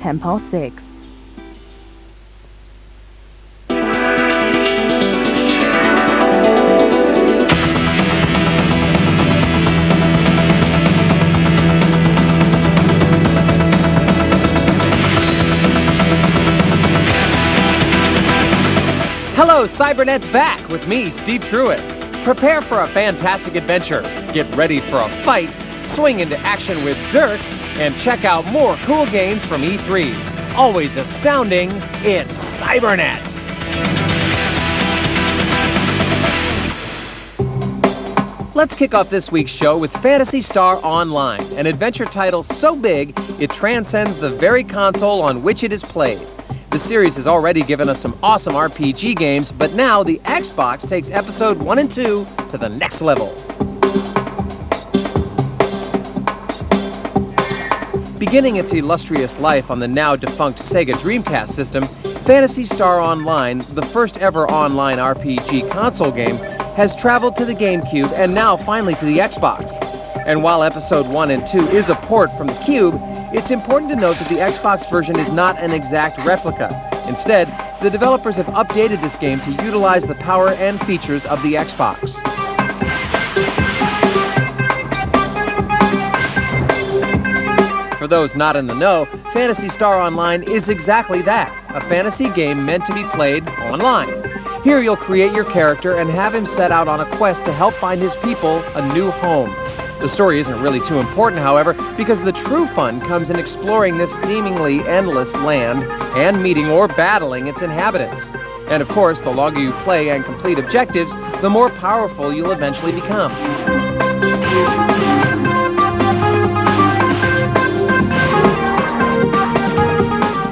Tempo 6. Hello, Cybernet's back with me, Steve Truitt. Prepare for a fantastic adventure. Get ready for a fight, swing into action with Dirk, and check out more cool games from E3. Always astounding, it's Cybernet. Let's kick off this week's show with Phantasy Star Online, an adventure title so big it transcends the very console on which it is played. The series has already given us some awesome RPG games, but now the Xbox takes Episode 1 and 2 to the next level. Beginning its illustrious life on the now-defunct Sega Dreamcast system, Phantasy Star Online, the first ever online RPG console game, has traveled to the GameCube and now finally to the Xbox. And while Episode 1 and 2 is a port from the Cube, it's important to note that the Xbox version is not an exact replica. Instead, the developers have updated this game to utilize the power and features of the Xbox. For those not in the know, Phantasy Star Online is exactly that, a fantasy game meant to be played online. Here you'll create your character and have him set out on a quest to help find his people a new home. The story isn't really too important, however, because the true fun comes in exploring this seemingly endless land and meeting or battling its inhabitants. And of course, the longer you play and complete objectives, the more powerful you'll eventually become.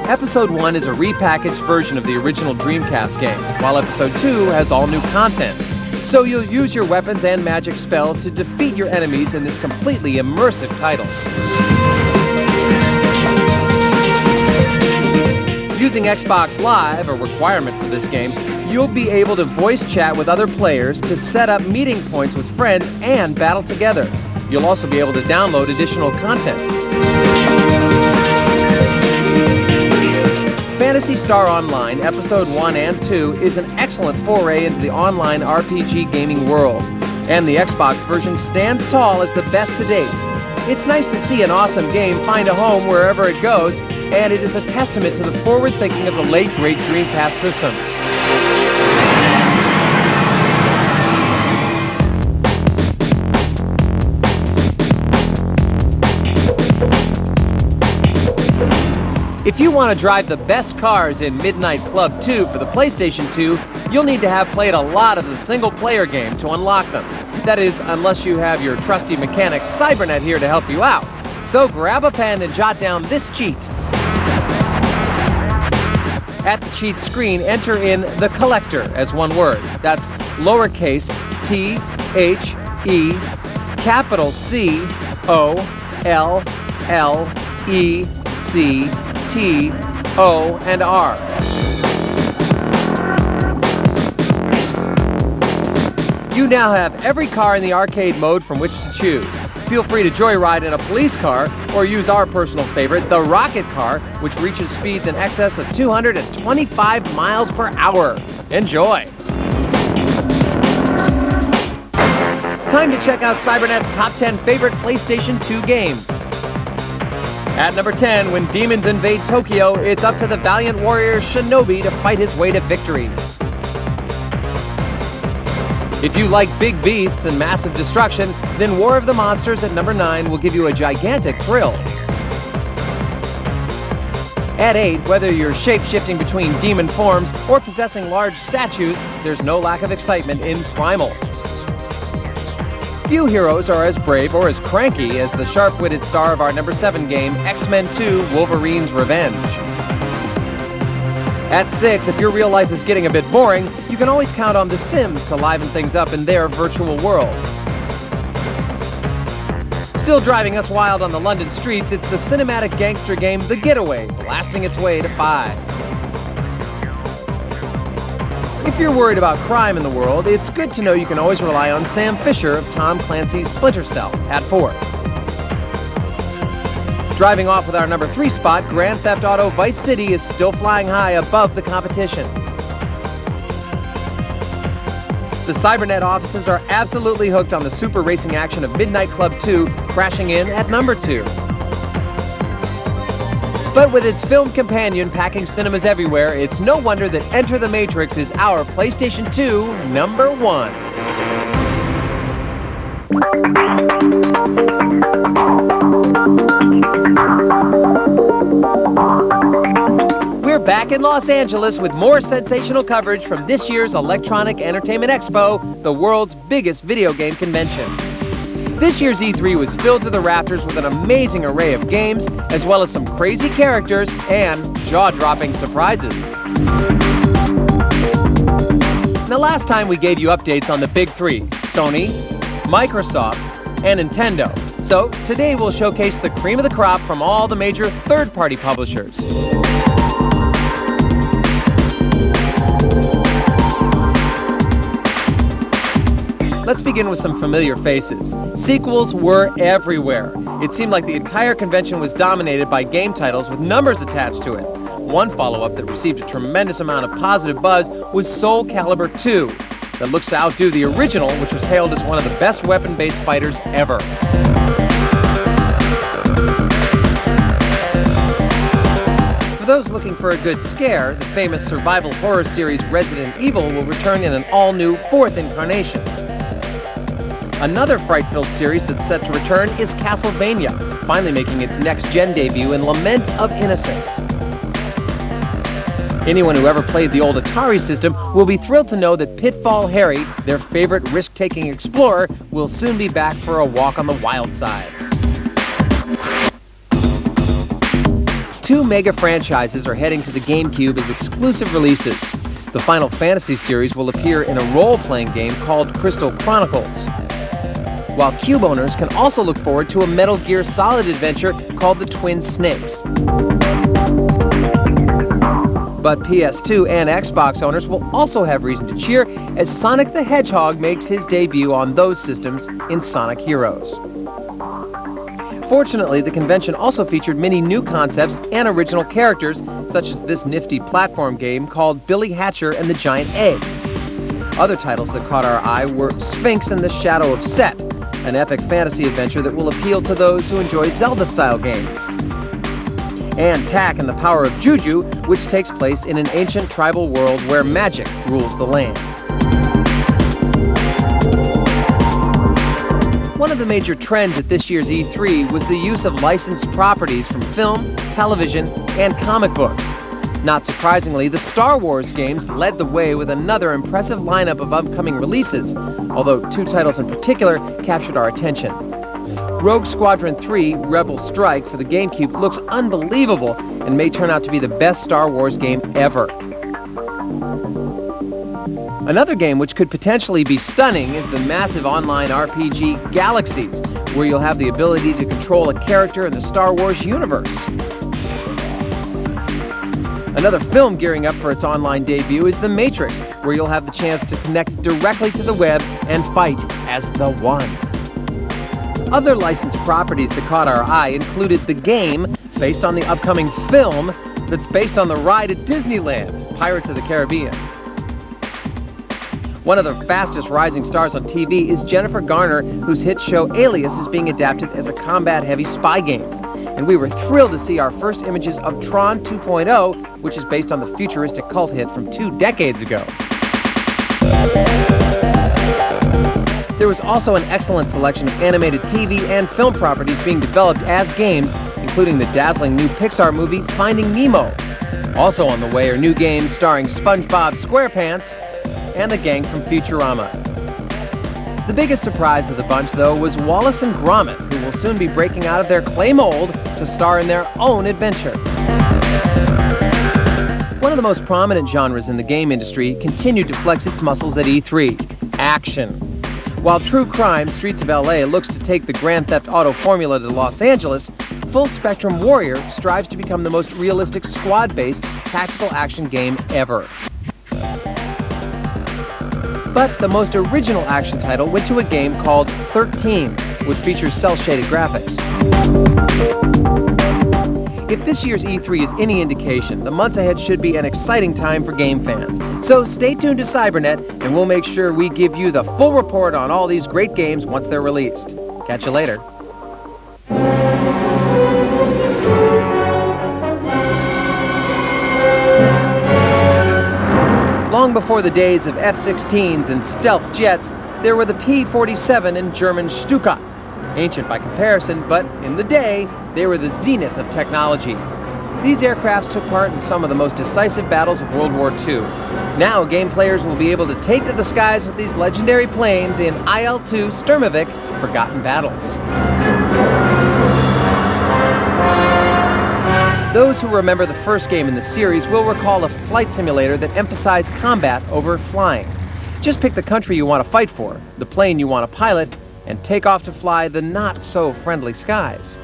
Episode 1 is a repackaged version of the original Dreamcast game, while Episode 2 has all new content. So you'll use your weapons and magic spells to defeat your enemies in this completely immersive title. Using Xbox Live, a requirement for this game, you'll be able to voice chat with other players to set up meeting points with friends and battle together. You'll also be able to download additional content. Phantasy Star Online, Episode 1 and 2 is an excellent foray into the online RPG gaming world, and the Xbox version stands tall as the best to date. It's nice to see an awesome game find a home wherever it goes, and it is a testament to the forward thinking of the late great Dreamcast system. If you want to drive the best cars in Midnight Club 2 for the PlayStation 2, you'll need to have played a lot of the single-player game to unlock them. That is, unless you have your trusty mechanic Cybernet here to help you out. So grab a pen and jot down this cheat. At the cheat screen, enter in the Collector as one word. That's lowercase t, h, e, capital C, O, L, L, E, C, T, O, and R. You now have every car in the arcade mode from which to choose. Feel free to joyride in a police car or use our personal favorite, the rocket car, which reaches speeds in excess of 225 miles per hour. Enjoy! Time to check out Cybernet's top 10 favorite PlayStation 2 games. At number 10, when demons invade Tokyo, it's up to the valiant warrior Shinobi to fight his way to victory. If you like big beasts and massive destruction, then War of the Monsters at number 9 will give you a gigantic thrill. At 8, whether you're shape-shifting between demon forms or possessing large statues, there's no lack of excitement in Primal. Few heroes are as brave or as cranky as the sharp-witted star of our number 7 game, X-Men 2: Wolverine's Revenge. At 6, if your real life is getting a bit boring, you can always count on The Sims to liven things up in their virtual world. Still driving us wild on the London streets, it's the cinematic gangster game The Getaway, blasting its way to 5. If you're worried about crime in the world, it's good to know you can always rely on Sam Fisher of Tom Clancy's Splinter Cell at 4. Driving off with our number 3 spot, Grand Theft Auto Vice City is still flying high above the competition. The Cybernet offices are absolutely hooked on the super racing action of Midnight Club 2, crashing in at number 2. But with its film companion packing cinemas everywhere, it's no wonder that Enter the Matrix is our PlayStation 2 number 1. We're back in Los Angeles with more sensational coverage from this year's Electronic Entertainment Expo, the world's biggest video game convention. This year's E3 was filled to the rafters with an amazing array of games, as well as some crazy characters and jaw-dropping surprises. The last time we gave you updates on the big three, Sony, Microsoft, and Nintendo. So today we'll showcase the cream of the crop from all the major third-party publishers. Let's begin with some familiar faces. Sequels were everywhere. It seemed like the entire convention was dominated by game titles with numbers attached to it. One follow-up that received a tremendous amount of positive buzz was Soul Calibur 2, that looks to outdo the original, which was hailed as one of the best weapon-based fighters ever. For those looking for a good scare, the famous survival horror series Resident Evil will return in an all-new 4th incarnation. Another fright-filled series that's set to return is Castlevania, finally making its next-gen debut in Lament of Innocence. Anyone who ever played the old Atari system will be thrilled to know that Pitfall Harry, their favorite risk-taking explorer, will soon be back for a walk on the wild side. 2 mega franchises are heading to the GameCube as exclusive releases. The Final Fantasy series will appear in a role-playing game called Crystal Chronicles, while Cube owners can also look forward to a Metal Gear Solid adventure called The Twin Snakes. But PS2 and Xbox owners will also have reason to cheer as Sonic the Hedgehog makes his debut on those systems in Sonic Heroes. Fortunately, the convention also featured many new concepts and original characters, such as this nifty platform game called Billy Hatcher and the Giant Egg. Other titles that caught our eye were Sphinx and the Shadow of Set, an epic fantasy adventure that will appeal to those who enjoy Zelda-style games, and Tak and the Power of Juju, which takes place in an ancient tribal world where magic rules the land. One of the major trends at this year's E3 was the use of licensed properties from film, television, and comic books. Not surprisingly, the Star Wars games led the way with another impressive lineup of upcoming releases, although 2 titles in particular captured our attention. Rogue Squadron 3 Rebel Strike for the GameCube looks unbelievable and may turn out to be the best Star Wars game ever. Another game which could potentially be stunning is the massive online RPG Galaxies, where you'll have the ability to control a character in the Star Wars universe. Another film gearing up for its online debut is The Matrix, where you'll have the chance to connect directly to the web and fight as the One. Other licensed properties that caught our eye included the game, based on the upcoming film that's based on the ride at Disneyland, Pirates of the Caribbean. One of the fastest rising stars on TV is Jennifer Garner, whose hit show Alias is being adapted as a combat-heavy spy game. And we were thrilled to see our first images of Tron 2.0, which is based on the futuristic cult hit from 2 decades ago. There was also an excellent selection of animated TV and film properties being developed as games, including the dazzling new Pixar movie Finding Nemo. Also on the way are new games starring SpongeBob SquarePants and the gang from Futurama. The biggest surprise of the bunch, though, was Wallace and Gromit, who will soon be breaking out of their clay mold to star in their own adventure. One of the most prominent genres in the game industry continued to flex its muscles at E3, action. While True Crime Streets of LA looks to take the Grand Theft Auto formula to Los Angeles, Full Spectrum Warrior strives to become the most realistic squad-based tactical action game ever. But the most original action title went to a game called 13, which features cel-shaded graphics. If this year's E3 is any indication, the months ahead should be an exciting time for game fans. So stay tuned to Cybernet, and we'll make sure we give you the full report on all these great games once they're released. Catch you later. Long before the days of F-16s and stealth jets, there were the P-47 and German Stuka. Ancient by comparison, but in the day, they were the zenith of technology. These aircrafts took part in some of the most decisive battles of World War II. Now, game players will be able to take to the skies with these legendary planes in IL-2 Sturmovik Forgotten Battles. Those who remember the first game in the series will recall a flight simulator that emphasized combat over flying. Just pick the country you want to fight for, the plane you want to pilot, and take off to fly the not-so-friendly skies.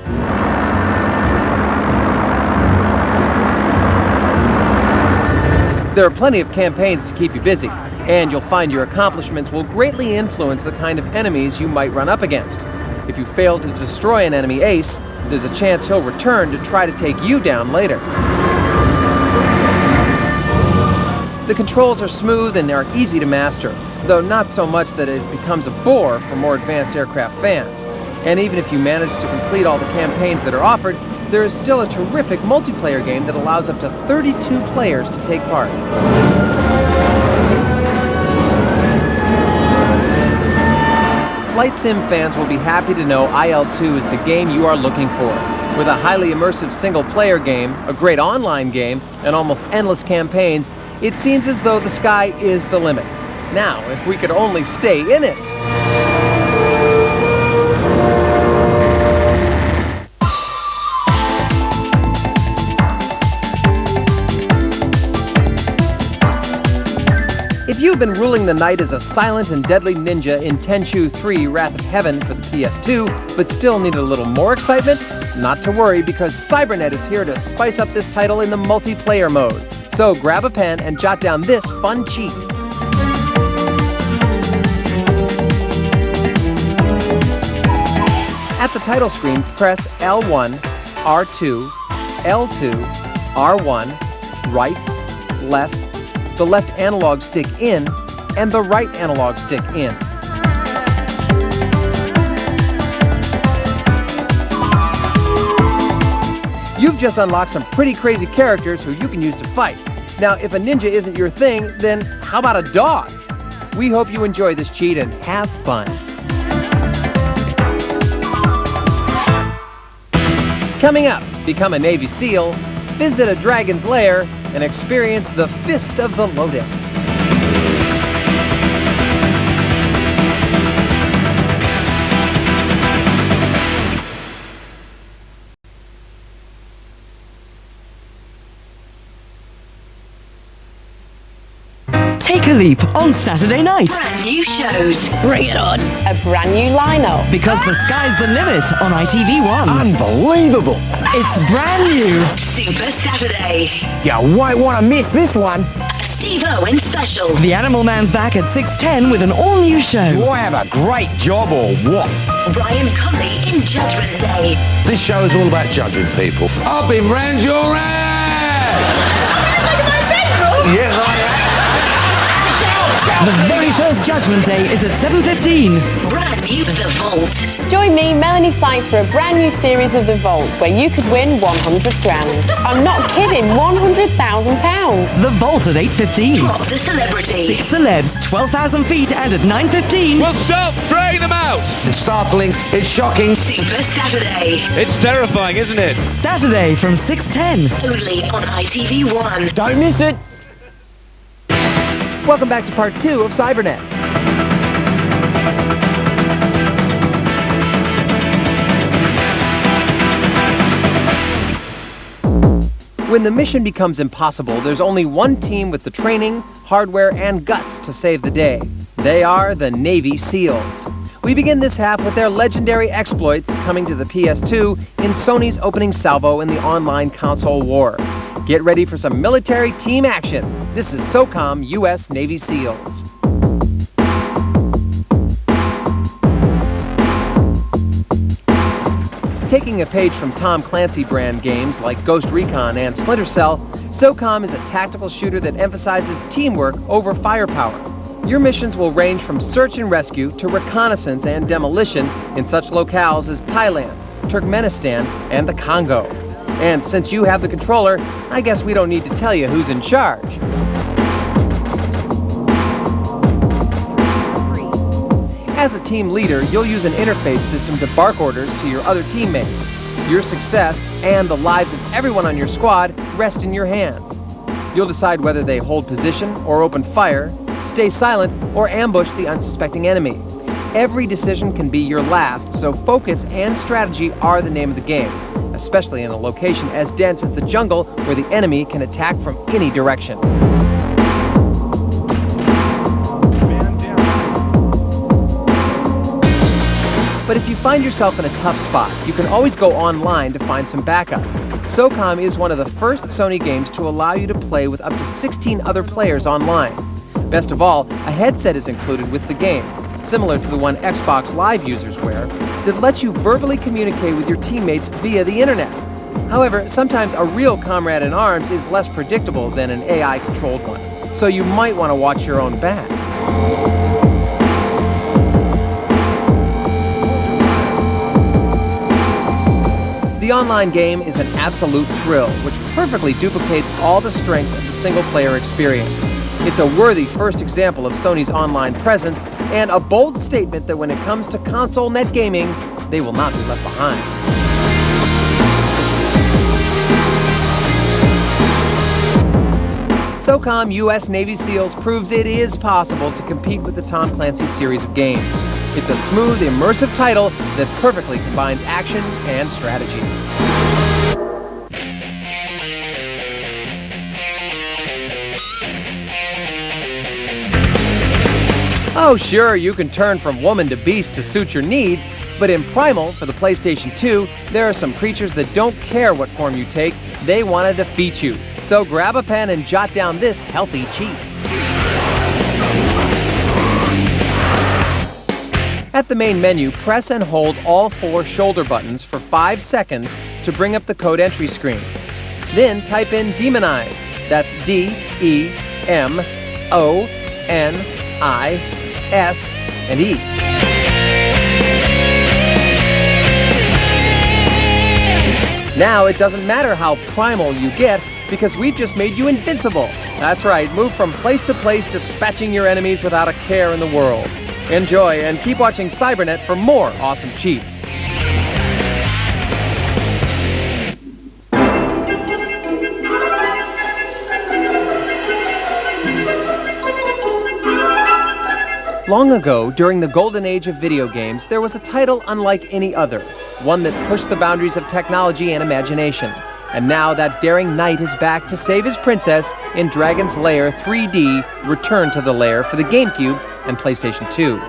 There are plenty of campaigns to keep you busy, and you'll find your accomplishments will greatly influence the kind of enemies you might run up against. If you fail to destroy an enemy ace, there's a chance he'll return to try to take you down later. The controls are smooth and are easy to master, though not so much that it becomes a bore for more advanced aircraft fans. And even if you manage to complete all the campaigns that are offered, there is still a terrific multiplayer game that allows up to 32 players to take part. Flight Sim fans will be happy to know IL-2 is the game you are looking for. With a highly immersive single-player game, a great online game, and almost endless campaigns, it seems as though the sky is the limit. Now, if we could only stay in it. If you've been ruling the night as a silent and deadly ninja in Tenchu 3 Wrath of Heaven for the PS2, but still need a little more excitement, not to worry, because Cybernet is here to spice up this title in the multiplayer mode. So grab a pen and jot down this fun cheat. At the title screen, press L1, R2, L2, R1, right, left, the left analog stick in, and the right analog stick in. You've just unlocked some pretty crazy characters who you can use to fight. Now, if a ninja isn't your thing, then how about a dog? We hope you enjoy this cheat and have fun. Coming up, become a Navy SEAL, visit a dragon's lair, and experience the Fist of the Lotus. Take a leap on Saturday night. Brand new shows. Bring it on. A brand new lineup. Because the sky's the limit on ITV1. Unbelievable. It's brand new. Super Saturday. You won't want to miss this one. A Steve Owen special. The Animal Man's back at 6:10 with an all-new show. Do I have a great job or what? Brian Conley in Judgment Day. This show is all about judging people. I've been round your ass! Yes, I am. The very first Judgment Day is at 7:15. Brand new The Vault. Join me, Melanie Sykes, for a brand new series of The Vault, where you could win 100 grand. I'm not kidding, £100,000. The Vault at 8:15. Drop the Celebrity. 6 celebs, 12,000 feet, and at 9:15. Well, stop! Drag them out! It's startling. It's shocking. Super Saturday. It's terrifying, isn't it? Saturday from 6:10. Only on ITV1. Don't miss it. Welcome back to part 2 of Cybernet. When the mission becomes impossible, there's only one team with the training, hardware, and guts to save the day. They are the Navy SEALs. We begin this half with their legendary exploits coming to the PS2 in Sony's opening salvo in the online console war. Get ready for some military team action. This is SOCOM U.S. Navy SEALs. Taking a page from Tom Clancy brand games like Ghost Recon and Splinter Cell, SOCOM is a tactical shooter that emphasizes teamwork over firepower. Your missions will range from search and rescue to reconnaissance and demolition in such locales as Thailand, Turkmenistan, and the Congo. And since you have the controller, I guess we don't need to tell you who's in charge. As a team leader, you'll use an interface system to bark orders to your other teammates. Your success and the lives of everyone on your squad rest in your hands. You'll decide whether they hold position or open fire, stay silent, or ambush the unsuspecting enemy. Every decision can be your last, so focus and strategy are the name of the game, especially in a location as dense as the jungle where the enemy can attack from any direction. But if you find yourself in a tough spot, you can always go online to find some backup. SOCOM is one of the first Sony games to allow you to play with up to 16 other players online. Best of all, a headset is included with the game, similar to the one Xbox Live users wear, that lets you verbally communicate with your teammates via the internet. However, sometimes a real comrade in arms is less predictable than an AI-controlled one, so you might want to watch your own back. The online game is an absolute thrill, which perfectly duplicates all the strengths of the single-player experience. It's a worthy first example of Sony's online presence, and a bold statement that when it comes to console net gaming, they will not be left behind. SOCOM U.S. Navy SEALs proves it is possible to compete with the Tom Clancy series of games. It's a smooth, immersive title that perfectly combines action and strategy. Oh sure, you can turn from woman to beast to suit your needs, but in Primal for the PlayStation 2, there are some creatures that don't care what form you take, they want to defeat you. So grab a pen and jot down this healthy cheat. At the main menu, press and hold all 4 shoulder buttons for 5 seconds to bring up the code entry screen. Then type in Demonize. That's D-E-M-O-N-I-S-E. Now it doesn't matter how primal you get, because we've just made you invincible. That's right, move from place to place, dispatching your enemies without a care in the world. Enjoy, and keep watching Cybernet for more awesome cheats. Long ago, during the golden age of video games, there was a title unlike any other, one that pushed the boundaries of technology and imagination. And now that daring knight is back to save his princess in Dragon's Lair 3D Return to the Lair for the GameCube and PlayStation 2.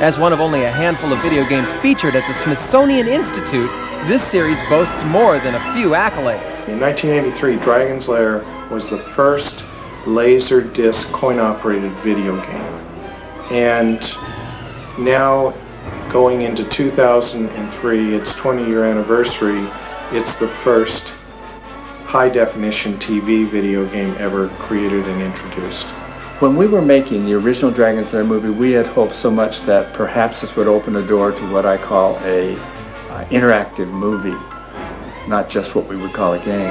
As one of only a handful of video games featured at the Smithsonian Institute, this series boasts more than a few accolades. In 1983, Dragon's Lair was the first laser disc coin-operated video game. And now, going into 2003, its 20-year anniversary, it's the first high-definition TV video game ever created and introduced. When we were making the original Dragon's Lair movie, we had hoped so much that perhaps this would open a door to what I call a interactive movie, not just what we would call a game.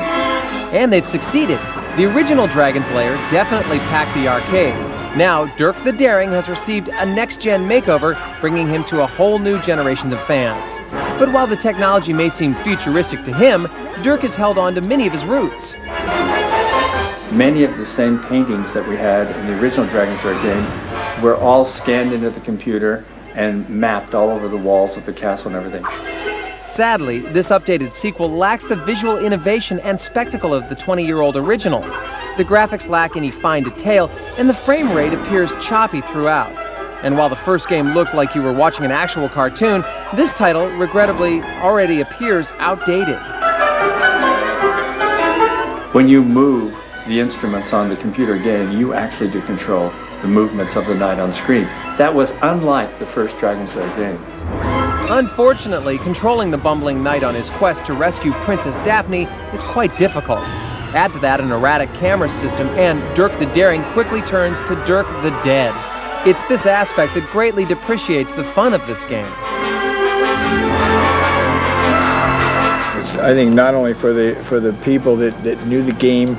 And they've succeeded. The original Dragon's Lair definitely packed the arcades. Now, Dirk the Daring has received a next-gen makeover, bringing him to a whole new generation of fans. But while the technology may seem futuristic to him, Dirk has held on to many of his roots. Many of the same paintings that we had in the original Dragon's Lair game were all scanned into the computer and mapped all over the walls of the castle and everything. Sadly, this updated sequel lacks the visual innovation and spectacle of the 20-year-old original. The graphics lack any fine detail, and the frame rate appears choppy throughout. And while the first game looked like you were watching an actual cartoon, this title, regrettably, already appears outdated. When you move the instruments on the computer game, you actually do control the movements of the knight on screen. That was unlike the first Dragon's Lair game. Unfortunately, controlling the bumbling knight on his quest to rescue Princess Daphne is quite difficult. Add to that an erratic camera system, and Dirk the Daring quickly turns to Dirk the Dead. It's this aspect that greatly depreciates the fun of this game. I think not only for the people that knew the game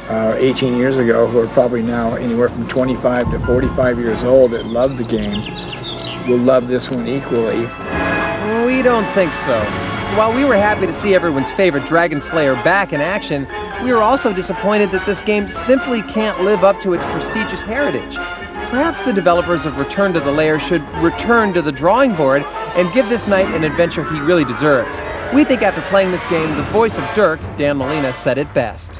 18 years ago, who are probably now anywhere from 25 to 45 years old that love the game, will love this one equally. We don't think so. While we were happy to see everyone's favorite Dragon Slayer back in action, we were also disappointed that this game simply can't live up to its prestigious heritage. Perhaps the developers of Return to the Lair should return to the drawing board and give this knight an adventure he really deserves. We think after playing this game, the voice of Dirk, Dan Molina, said it best.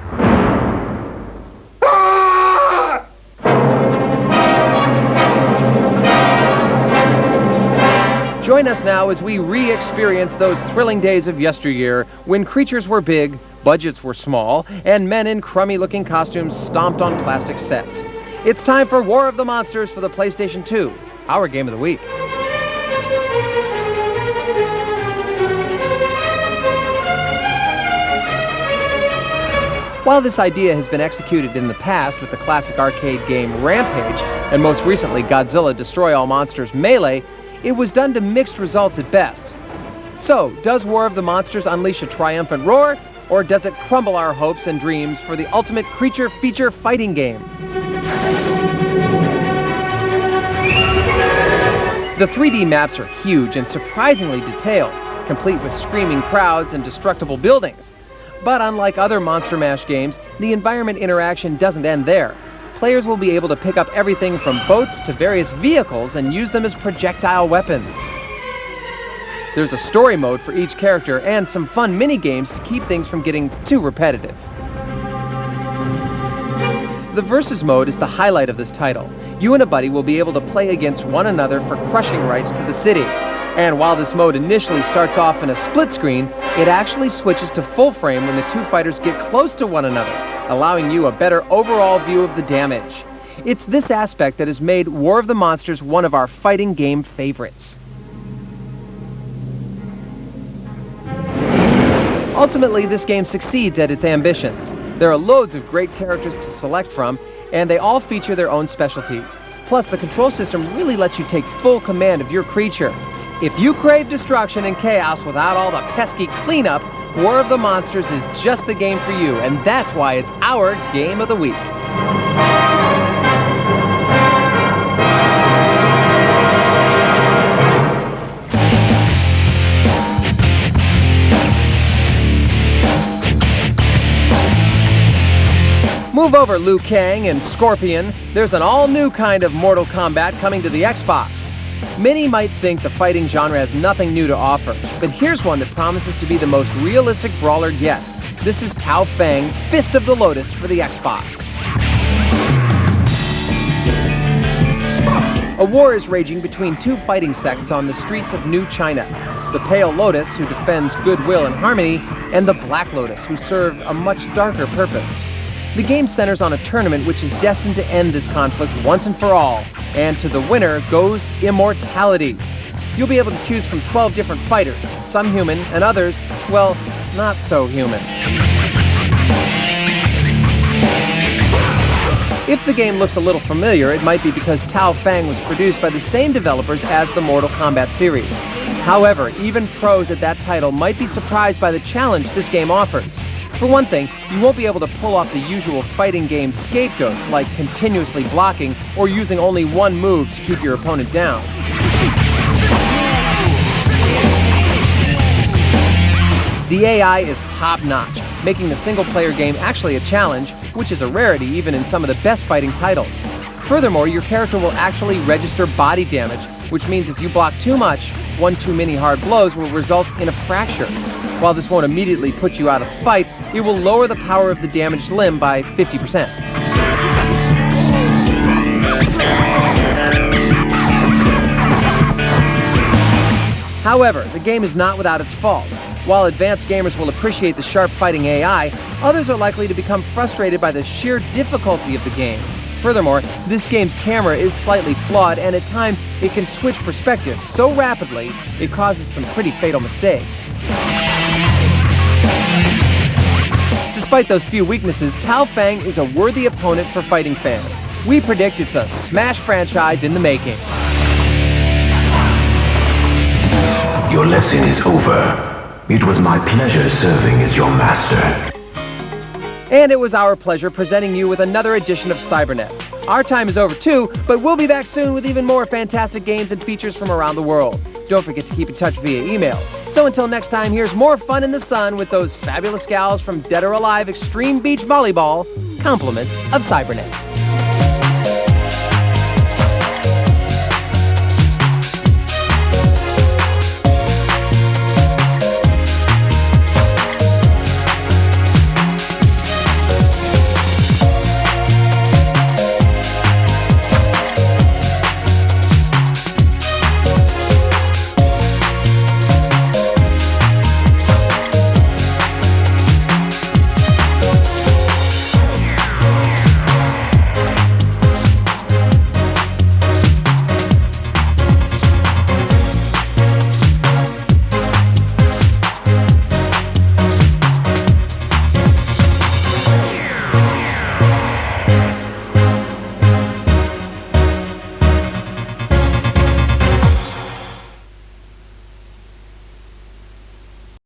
Join us now as we re-experience those thrilling days of yesteryear when creatures were big, budgets were small, and men in crummy-looking costumes stomped on plastic sets. It's time for War of the Monsters for the PlayStation 2, our game of the week. While this idea has been executed in the past with the classic arcade game Rampage, and most recently Godzilla Destroy All Monsters Melee, it was done to mixed results at best. So, does War of the Monsters unleash a triumphant roar, or does it crumble our hopes and dreams for the ultimate creature feature fighting game? The 3D maps are huge and surprisingly detailed, complete with screaming crowds and destructible buildings. But unlike other Monster Mash games, the environment interaction doesn't end there. Players will be able to pick up everything from boats to various vehicles and use them as projectile weapons. There's a story mode for each character and some fun mini-games to keep things from getting too repetitive. The Versus mode is the highlight of this title. You and a buddy will be able to play against one another for crushing rights to the city. And while this mode initially starts off in a split screen, it actually switches to full frame when the two fighters get close to one another, allowing you a better overall view of the damage. It's this aspect that has made War of the Monsters one of our fighting game favorites. Ultimately, this game succeeds at its ambitions. There are loads of great characters to select from, and they all feature their own specialties. Plus, the control system really lets you take full command of your creature. If you crave destruction and chaos without all the pesky cleanup, War of the Monsters is just the game for you, and that's why it's our Game of the Week. Move over, Liu Kang and Scorpion. There's an all-new kind of Mortal Kombat coming to the Xbox. Many might think the fighting genre has nothing new to offer, but here's one that promises to be the most realistic brawler yet. This is Tao Fang, Fist of the Lotus for the Xbox. A war is raging between two fighting sects on the streets of New China. The Pale Lotus, who defends goodwill and harmony, and the Black Lotus, who serve a much darker purpose. The game centers on a tournament which is destined to end this conflict once and for all, and to the winner goes immortality. You'll be able to choose from 12 different fighters, some human and others, well, not so human. If the game looks a little familiar, it might be because Tao Fang was produced by the same developers as the Mortal Kombat series. However, even pros at that title might be surprised by the challenge this game offers. For one thing, you won't be able to pull off the usual fighting game scapegoats like continuously blocking or using only one move to keep your opponent down. The AI is top-notch, making the single-player game actually a challenge, which is a rarity even in some of the best fighting titles. Furthermore, your character will actually register body damage, which means if you block too much, one too many hard blows will result in a fracture. While this won't immediately put you out of the fight, it will lower the power of the damaged limb by 50%. However, the game is not without its faults. While advanced gamers will appreciate the sharp fighting AI, others are likely to become frustrated by the sheer difficulty of the game. Furthermore, this game's camera is slightly flawed, and at times it can switch perspectives so rapidly it causes some pretty fatal mistakes. Despite those few weaknesses, Tao Fang is a worthy opponent for fighting fans. We predict it's a smash franchise in the making. Your lesson is over. It was my pleasure serving as your master. And it was our pleasure presenting you with another edition of Cybernet. Our time is over too, but we'll be back soon with even more fantastic games and features from around the world. Don't forget to keep in touch via email. So until next time, here's more fun in the sun with those fabulous gals from Dead or Alive Extreme Beach Volleyball. Compliments of Cybernet.